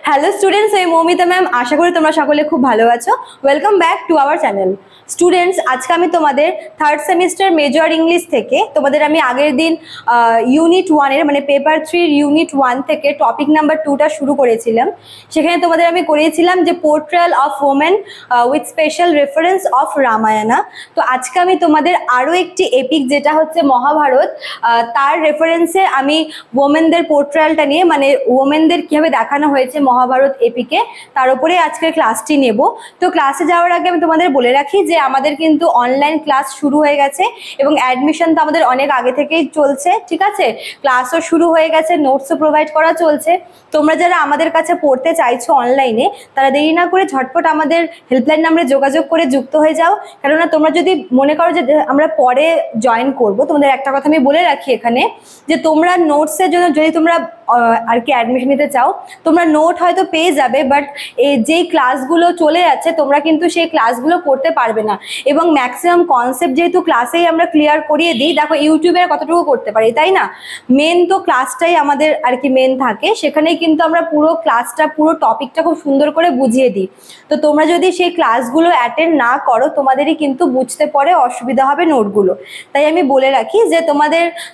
Hello students, আমি Moumita ma'am. আশা করি তোমরা সকলে খুব ভালো আছো। Welcome back to our channel. Students, আজকে আমি তোমাদের থার্ড সেমিস্টার মেজর ইংলিশ থেকে তোমাদের আমি আগের দিন ইউনিট 1-এর মানে পেপার 3 ইউনিট 1 থেকে টপিক নাম্বার 2টা শুরু করেছিলাম। সেখানে তোমাদের আমি করিয়েছিলাম যে portrayal of women with special reference of Ramayana. তো আজকে আমি তোমাদের আরও একটি এপিক যেটা হচ্ছে মহাভারত, তার রেফারেন্সে আমি ওমেনদের পোর্ট্রেয়ালটা নিয়ে মানে ওমেনদের কীভাবে দেখানো হয়েছে মহাভারত এপিকে তার উপরে আজকের ক্লাসটি নেব। তো ক্লাসে যাওয়ার আগে আমি তোমাদের বলে রাখি যে আমাদের কিন্তু অনলাইন ক্লাস শুরু হয়ে গেছে এবং অ্যাডমিশন তো আমাদের অনেক আগে থেকেই চলছে, ঠিক আছে? ক্লাসও শুরু হয়ে গেছে, নোটসও প্রোভাইড করা চলছে। তোমরা যারা আমাদের কাছে পড়তে চাইছো অনলাইনে, তারা দেরি না করে ঝটপট আমাদের হেল্পলাইন নাম্বারে যোগাযোগ করে যুক্ত হয়ে যাও। কেননা তোমরা যদি মনে করো যে আমরা পরে জয়েন করব, তোমাদের একটা কথা আমি বলে রাখি এখানে, যে তোমরা নোটসের জন্য যদি তোমরা আর কি অ্যাডমিশন নিতে চাও, তোমরা নোট হয়তো পেয়ে যাবে, বাট এই যেই ক্লাসগুলো চলে যাচ্ছে তোমরা কিন্তু সেই ক্লাসগুলো করতে পারবে না। এবং ম্যাক্সিমাম কনসেপ্ট যেহেতু ক্লাসেই আমরা ক্লিয়ার করিয়ে দিই, দেখো ইউটিউবে কতটুকু করতে পারি, তাই না? মেন তো ক্লাসটাই আমাদের আর কি মেন থাকে, সেখানেই কিন্তু আমরা পুরো ক্লাসটা পুরো টপিকটা খুব সুন্দর করে বুঝিয়ে দিই। তো তোমরা যদি সেই ক্লাসগুলো অ্যাটেন্ড না করো, তোমাদেরই কিন্তু বুঝতে পরে অসুবিধা হবে নোটগুলো। তাই আমি বলে রাখি যে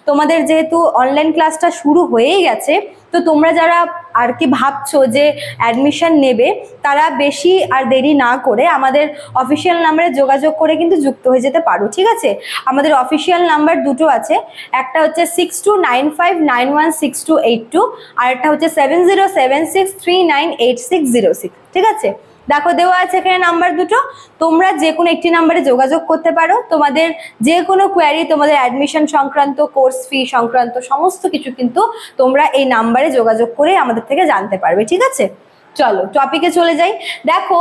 তোমাদের যেহেতু অনলাইন ক্লাসটা শুরু হয়েই গেছে, তো তোমরা যারা আর কি ভাবছো যে অ্যাডমিশন নেবে, তারা বেশি আর দেরি না করে আমাদের অফিসিয়াল নাম্বারে যোগাযোগ করে কিন্তু যুক্ত হয়ে যেতে পারো, ঠিক আছে? আমাদের অফিসিয়াল নাম্বার দুটো আছে, একটা হচ্ছে 6295916282 আর একটা হচ্ছে 7076398606, ঠিক আছে? দেখো দেওয়া আছে এখানে নাম্বার দুটো, তোমরা যে কোনো একটি নাম্বারে যোগাযোগ করতে পারো। তোমাদের যে কোনো কোয়ারি, তোমাদের অ্যাডমিশন সংক্রান্ত, কোর্স ফি সংক্রান্ত সমস্ত কিছু কিন্তু তোমরা এই নাম্বারে যোগাযোগ করে আমাদের থেকে জানতে পারবে, ঠিক আছে? চলো টপিকে চলে যাই। দেখো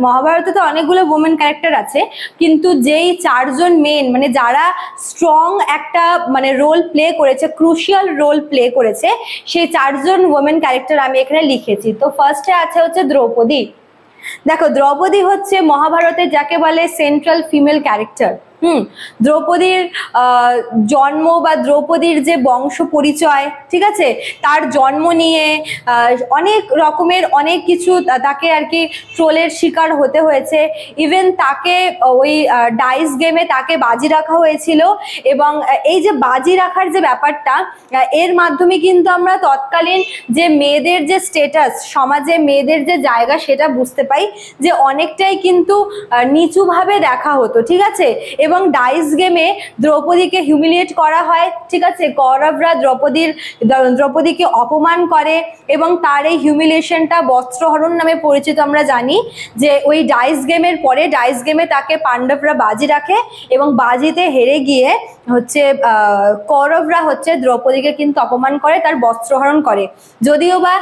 মহাভারতে তো অনেকগুলো ওমেন ক্যারেক্টার আছে, কিন্তু যেই চারজন মেন মানে যারা স্ট্রং একটা মানে রোল প্লে করেছে, ক্রুশিয়াল রোল প্লে করেছে, সেই চারজন ওমেন ক্যারেক্টার আমি এখানে লিখেছি। তো ফার্স্টে আছে হচ্ছে দ্রৌপদী। দেখো দ্রৌপদী হচ্ছে মহাভারতের যাকে বলে সেন্ট্রাল ফিমেল ক্যারেক্টার। দ্রৌপদীর জন্ম বা দ্রৌপদীর যে বংশ পরিচয়, ঠিক আছে, তার জন্ম নিয়ে অনেক রকমের অনেক কিছু তাকে আর কি ট্রোলের শিকার হতে হয়েছে। ইভেন তাকে ওই ডাইস গেমে তাকে বাজি রাখা হয়েছিল, এবং এই যে বাজি রাখার যে ব্যাপারটা, এর মাধ্যমে কিন্তু আমরা তৎকালীন যে মেয়েদের যে স্টেটাস, সমাজে মেয়েদের যে জায়গা, সেটা বুঝতে পাই যে অনেকটাই কিন্তু নিচুভাবে দেখা হতো, ঠিক আছে? এবং ডাইস গেমে দ্রৌপদীকে হিউমিলিয়েট করা হয়, ঠিক আছে? কৌরবরা দ্রৌপদীকে অপমান করে, এবং তার এই হিউমিলিয়েশনটা বস্ত্রহরণ নামে পরিচিত। আমরা জানি যে ওই ডাইস গেমের পরে ডাইস গেমে তাকে পাণ্ডবরা বাজি রাখে, এবং বাজিতে হেরে গিয়ে হচ্ছে কৌরবরা হচ্ছে দ্রৌপদীকে কিন্তু অপমান করে, তার বস্ত্রহরণ করে। যদিও বা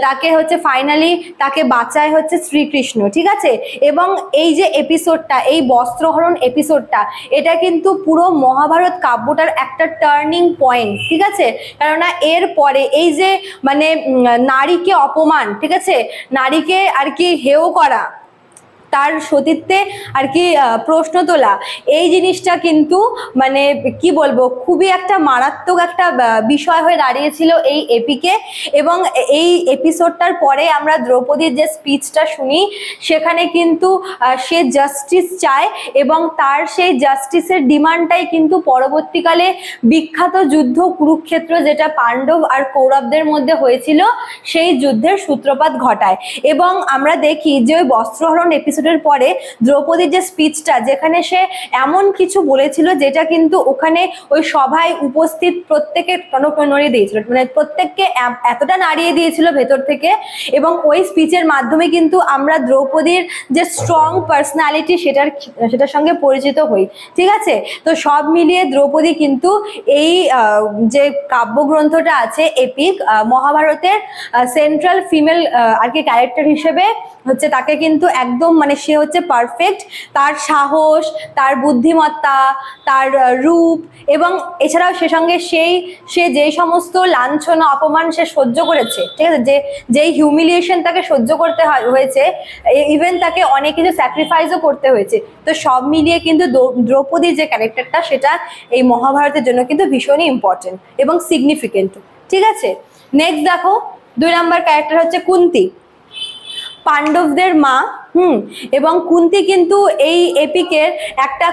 তাকে হচ্ছে ফাইনালি তাকে বাঁচায় হচ্ছে শ্রীকৃষ্ণ, ঠিক আছে? এবং এই যে এপিসোডটা, এই বস্ত্রহরণ এপিসোডটা, এটা কিন্তু পুরো মহাভারত কাব্যটার একটা টার্নিং পয়েন্ট, ঠিক আছে? কেননা এর পরে এই যে মানে নারীকে অপমান, ঠিক আছে, নারীকে আর কি হেয় করা, তার সতীত্বে আর কি প্রশ্ন তোলা, এই জিনিসটা কিন্তু মানে কি বলবো, খুবই একটা মারাত্মক একটা বিষয় হয়ে দাঁড়িয়েছিল এই এপিকে। এবং এই এপিসোডটার পরে আমরা দ্রৌপদীর যে স্পিচটা শুনি, সেখানে কিন্তু সে জাস্টিস চায়, এবং তার সেই জাস্টিসের ডিমান্ডটাই কিন্তু পরবর্তীকালে বিখ্যাত যুদ্ধ কুরুক্ষেত্র, যেটা পাণ্ডব আর কৌরবদের মধ্যে হয়েছিল, সেই যুদ্ধের সূত্রপাত ঘটায়। এবং আমরা দেখি যে ওই বস্ত্রহরণ এপিসোডের পরে দ্রৌপদীর যে স্পিচটা, যেখানে সে এমন কিছু বলেছিল যেটা কিন্তু ওখানে ওই সভায় উপস্থিত প্রত্যেকে নড়িয়ে দিয়েছিল, মানে প্রত্যেককে এতটা নাড়িয়ে দিয়েছিল ভেতর থেকে। এবং ওই স্পিচের মাধ্যমে কিন্তু আমরা দ্রৌপদীর যে স্ট্রং পার্সোনালিটি, সেটার সঙ্গে পরিচিত হই, ঠিক আছে? তো সব মিলিয়ে দ্রৌপদী কিন্তু এই যে কাব্যগ্রন্থটা আছে এপিক, মহাভারতের সেন্ট্রাল ফিমেল আর কি ক্যারেক্টার হিসেবে হচ্ছে তাকে কিন্তু একদম মানে সে হচ্ছে পারফেক্ট। তার সাহস, তার বুদ্ধিমত্তা, তার রূপ, এবং এছাড়াও সে সঙ্গে সে যেই সমস্ত লাঞ্ছনা অপমান সে সহ্য করেছে, ঠিক আছে, যেই হিউমিলিয়েশন তাকে সহ্য করতে হয়েছে, ইভেন তাকে অনেক কিছু স্যাক্রিফাইসও করতে হয়েছে। তো সব মিলিয়ে কিন্তু দ্রৌপদীর যে ক্যারেক্টারটা, সেটা এই মহাভারতের জন্য কিন্তু ভীষণই ইম্পর্টেন্ট এবং সিগনিফিকেন্ট, ঠিক আছে? নেক্সট দেখো, 2 নাম্বার ক্যারেক্টার হচ্ছে কুন্তি, পাণ্ডবদের মা। এবং কুন্তি কিন্তু এই এপিকের একটা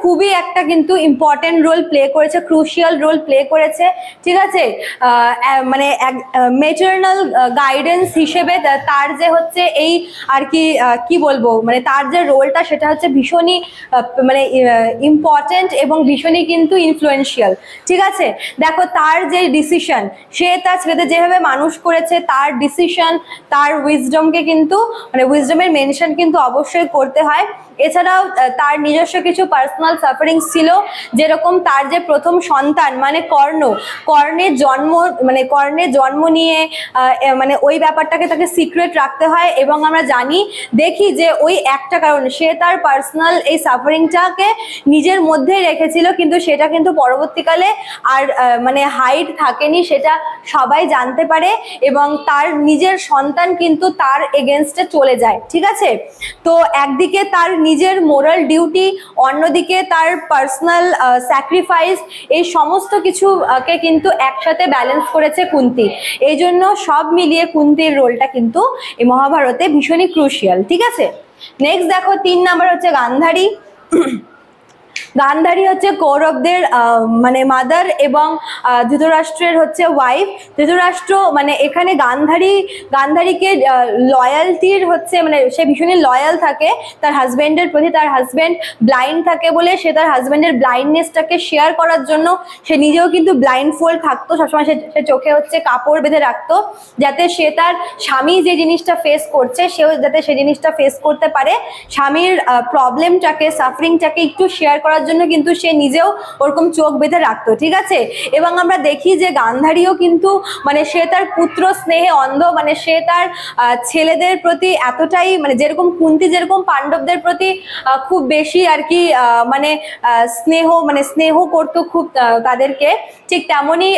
খুবই একটা কিন্তু ইম্পর্টেন্ট রোল প্লে করেছে, ক্রুশিয়াল রোল প্লে করেছে, ঠিক আছে। মানে ম্যাটারনাল গাইডেন্স হিসেবে তার যে হচ্ছে এই আর কি বলবো, মানে তার যে রোলটা সেটা হচ্ছে ভীষণই মানে ইম্পর্টেন্ট এবং ভীষণই কিন্তু ইনফ্লুয়েন্সিয়াল, ঠিক আছে। দেখো তার যে ডিসিশন, সে তার ছেলেদের যেভাবে মানুষ করেছে, তার ডিসিশন, তার উইজডমকে কিন্তু মানে উইজডমের মেনশন কিন্তু অবশ্যই করতে হয়। এছাড়াও তার নিজস্ব কিছু পার্সোনাল সাফারিংস ছিল, যেরকম তার যে প্রথম সন্তান মানে কর্ণের জন্ম নিয়ে মানে ওই ব্যাপারটাকে তাকে সিক্রেট রাখতে হয়। এবং আমরা দেখি যে ওই একটা কারণে সে তার পার্সোনাল এই সাফারিংটাকে নিজের মধ্যেই রেখেছিল, কিন্তু সেটা কিন্তু পরবর্তীকালে আর মানে হাইড থাকেনি, সেটা সবাই জানতে পারে এবং তার নিজের সন্তান কিন্তু তার এগেনস্টে চলে যায়, ঠিক আছে। তো একদিকে তার নিজের মোরাল ডিউটি, অন্যদিকে তার পার্সোনাল স্যাক্রিফাইস, এই সমস্ত কিছুকে কিন্তু একসাথে ব্যালেন্স করেছে কুন্তি। এই জন্য সব মিলিয়ে কুন্তির রোলটা কিন্তু এই মহাভারতে ভীষণই ক্রুশিয়াল, ঠিক আছে। নেক্সট দেখো 3 নাম্বার হচ্ছে গান্ধারী। গান্ধারী হচ্ছে কৌরবদের মানে মাদার এবং ধৃতরাষ্ট্রের হচ্ছে ওয়াইফ। ধৃতরাষ্ট্র মানে এখানে গান্ধারীকে লয়ালটির হচ্ছে মানে সে ভীষণই লয়াল থাকে তার হাজব্যান্ডের প্রতি। তার হাজব্যান্ড ব্লাইন্ড থাকে বলে সে তার হাজব্যান্ডের ব্লাইন্ডনেসটাকে শেয়ার করার জন্য সে নিজেও কিন্তু ব্লাইন্ড ফোল্ড থাকতো, সবসময় সে চোখে হচ্ছে কাপড় বেঁধে রাখতো, যাতে সে তার স্বামী যে জিনিসটা ফেস করছে সেও যাতে সেই জিনিসটা ফেস করতে পারে। স্বামীর প্রবলেমটাকে, সাফারিংটাকে একটু শেয়ার করার জন্য কিন্তু সে নিজেও ওরকম চোখ বেঁধে রাখতো, ঠিক আছে। এবং আমরা দেখি যে গান্ধারীও কিন্তু মানে সে তার পুত্র স্নেহে অন্ধ, মানে সে তার ছেলেদের প্রতি এতটাই মানে যেরকম কুন্তি যেরকম পাণ্ডবদের প্রতি খুব বেশি আর কি মানে স্নেহ করতো খুব তাদেরকে, ঠিক তেমনই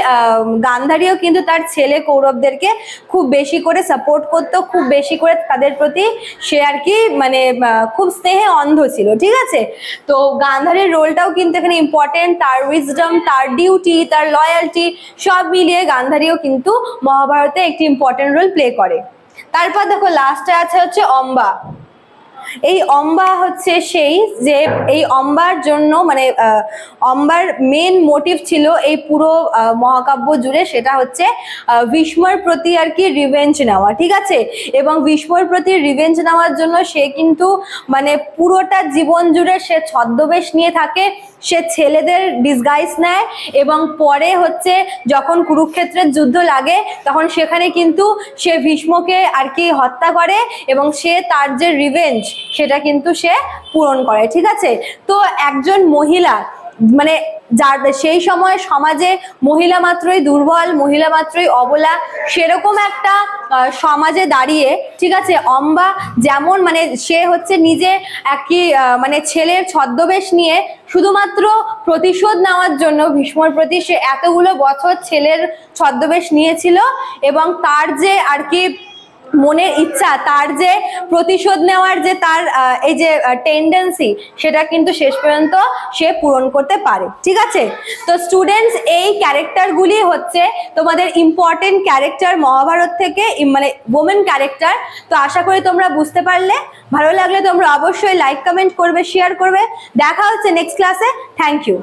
গান্ধারীও কিন্তু তার ছেলে কৌরবদেরকে খুব বেশি করে সাপোর্ট করতো, খুব বেশি করে তাদের প্রতি সে আর কি মানে খুব স্নেহে অন্ধ ছিল, ঠিক আছে। তো গান্ধারীর রোলটাও কিন্তু এখানে ইম্পর্টেন্ট, তার উইজডম, তার ডিউটি, তার লয়ালটি সব মিলিয়ে গান্ধারীও কিন্তু মহাভারতে একটি ইম্পর্টেন্ট রোল প্লে করে। তারপর দেখো লাস্টে আছে হচ্ছে অম্বা। এই অম্বা হচ্ছে সেই যে এই অম্বার জন্য মানে অম্বার মেন মোটিভ ছিল এই পুরো মহাকাব্য জুড়ে, সেটা হচ্ছে ভীষ্মর প্রতি আর কি রিভেঞ্জ নেওয়া, ঠিক আছে। এবং ভীষ্মর প্রতি রিভেঞ্জ নেওয়ার জন্য সে কিন্তু মানে পুরোটা জীবন জুড়ে সে ছদ্মবেশ নিয়ে থাকে, সে ছেলেদের ডিসগাইজ নেয় এবং পরে হচ্ছে যখন কুরুক্ষেত্রের যুদ্ধ লাগে তখন সেখানে কিন্তু সে ভীষ্মকে আর কি হত্যা করে এবং সে তার যে রিভেঞ্জ সেটা কিন্তু সে পূরণ করে, ঠিক আছে। তো একজন মহিলা মানে যার সেই সময় সমাজে মহিলা মাত্রই দুর্বল, মহিলা মাত্রই অবলা, সেরকম একটা সমাজে দাঁড়িয়ে, ঠিক আছে, অম্বা যেমন মানে সে হচ্ছে নিজে একই মানে ছেলের ছদ্মবেশ নিয়ে শুধুমাত্র প্রতিশোধ নেওয়ার জন্য ভীষ্মর প্রতি সে এতগুলো বছর ছেলের ছদ্মবেশ নিয়েছিল এবং তার যে আর কি মনের ইচ্ছা, তার যে প্রতিশোধ নেওয়ার যে তার এই যে টেন্ডেন্সি, সেটা কিন্তু শেষ পর্যন্ত সে পূরণ করতে পারে, ঠিক আছে। তো স্টুডেন্টস, এই ক্যারেক্টারগুলি হচ্ছে তোমাদের ইম্পর্টেন্ট ক্যারেক্টার মহাভারত থেকে, মানে ওমেন ক্যারেক্টার। তো আশা করি তোমরা বুঝতে পারলে। ভালো লাগলে তোমরা অবশ্যই লাইক, কমেন্ট করবে, শেয়ার করবে। দেখা হচ্ছে নেক্সট ক্লাসে। Thank you.